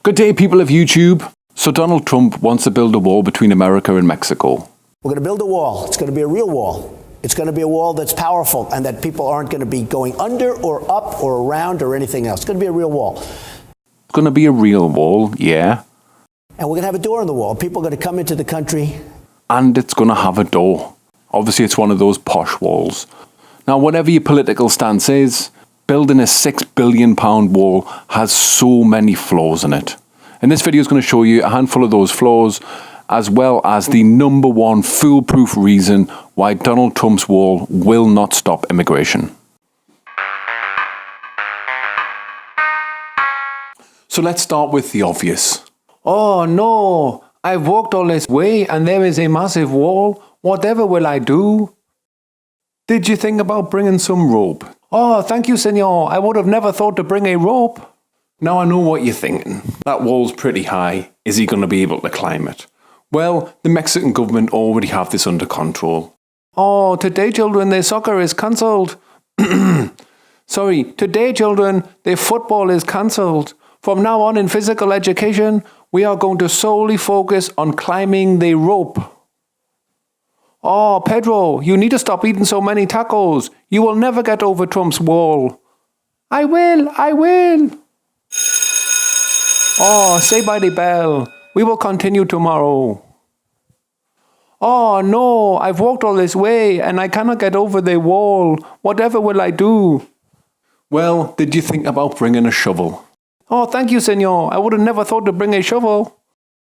Good day, people of YouTube. So Donald Trump wants to build a wall between America and Mexico. We're going to build a wall. It's going to be a real wall. It's going to be a wall that's powerful and that people aren't going to be going under or up or around or anything else. It's going to be a real wall. It's going to be a real wall, yeah. And we're going to have a door in the wall. People are going to come into the country. And it's going to have a door. Obviously, it's one of those posh walls. Now, whatever your political stance is, building a £6 billion wall has so many flaws in it. And this video is going to show you a handful of those flaws, as well as the #1 foolproof reason why Donald Trump's wall will not stop immigration. So let's start with the obvious. Oh no, I've walked all this way and there is a massive wall. Whatever will I do? Did you think about bringing some rope? Oh, thank you, senor. I would have never thought to bring a rope. Now I know what you're thinking. That wall's pretty high. Is he going to be able to climb it? Well, the Mexican government already have this under control. Oh, today, children, their soccer is cancelled. Sorry, today, children, their football is cancelled. From now on in physical education, we are going to solely focus on climbing the rope. Oh, Pedro, you need to stop eating so many tacos. You will never get over Trump's wall. I will. Oh, say by the bell. We will continue tomorrow. Oh no, I've walked all this way and I cannot get over the wall. Whatever will I do? Well, did you think about bringing a shovel? Oh, thank you, senor. I would have never thought to bring a shovel.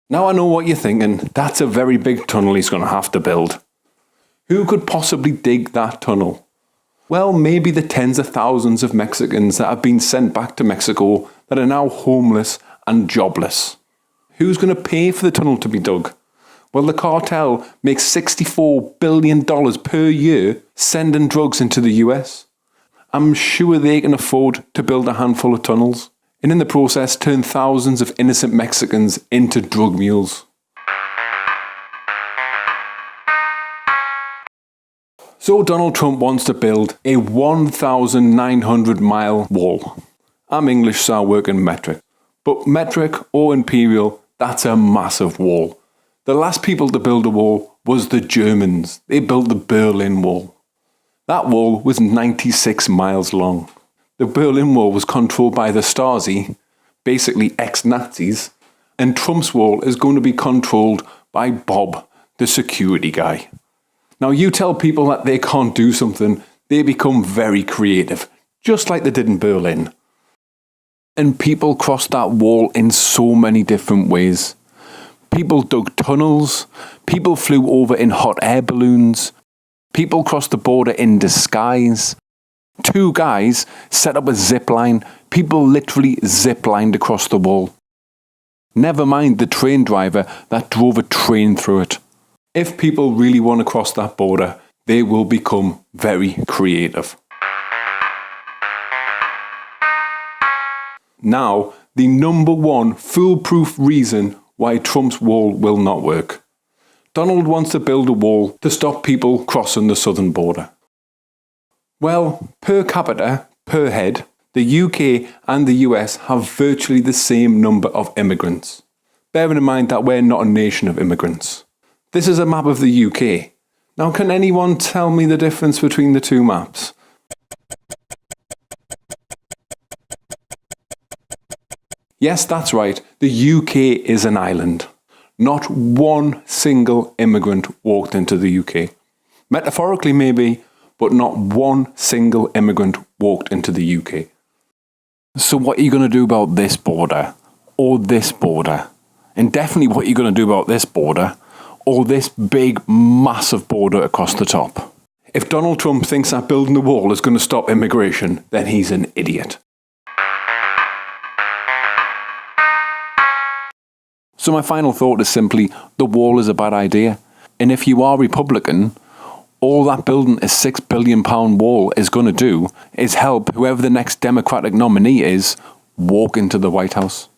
Now I know what you're thinking. That's a very big tunnel he's going to have to build. Who could possibly dig that tunnel? Well, maybe the tens of thousands of Mexicans that have been sent back to Mexico that are now homeless and jobless. Who's going to pay for the tunnel to be dug? Well, the cartel makes $64 billion per year sending drugs into the US. I'm sure they can afford to build a handful of tunnels, and in the process turn thousands of innocent Mexicans into drug mules. So Donald Trump wants to build a 1,900-mile wall. I'm English, so I work in metric. But metric or imperial, that's a massive wall. The last people to build a wall was the Germans. They built the Berlin Wall. That wall was 96 miles long. The Berlin Wall was controlled by the Stasi, basically ex-Nazis, and Trump's wall is going to be controlled by Bob, the security guy. Now you tell people that they can't do something, they become very creative, just like they did in Berlin. And people crossed that wall in so many different ways. People dug tunnels, people flew over in hot air balloons, people crossed the border in disguise. 2 guys set up a zip line, people literally zip-lined across the wall. Never mind the train driver that drove a train through it. If people really want to cross that border, they will become very creative. Now, the #1 foolproof reason why Trump's wall will not work. Donald wants to build a wall to stop people crossing the southern border. Well, per capita, per head, the UK and the US have virtually the same number of immigrants. Bearing in mind that we're not a nation of immigrants. This is a map of the UK. Now, can anyone tell me the difference between the two maps? Yes, that's right. The UK is an island. Not one single immigrant walked into the UK. Metaphorically, maybe, but not one single immigrant walked into the UK. So what are you going to do about this border? Or this border? And definitely what are you going to do about this border? Or this big, massive border across the top? If Donald Trump thinks that building the wall is going to stop immigration, then he's an idiot. So my final thought is simply, the wall is a bad idea. And if you are Republican, all that building a £6 billion wall is going to do is help whoever the next Democratic nominee is walk into the White House.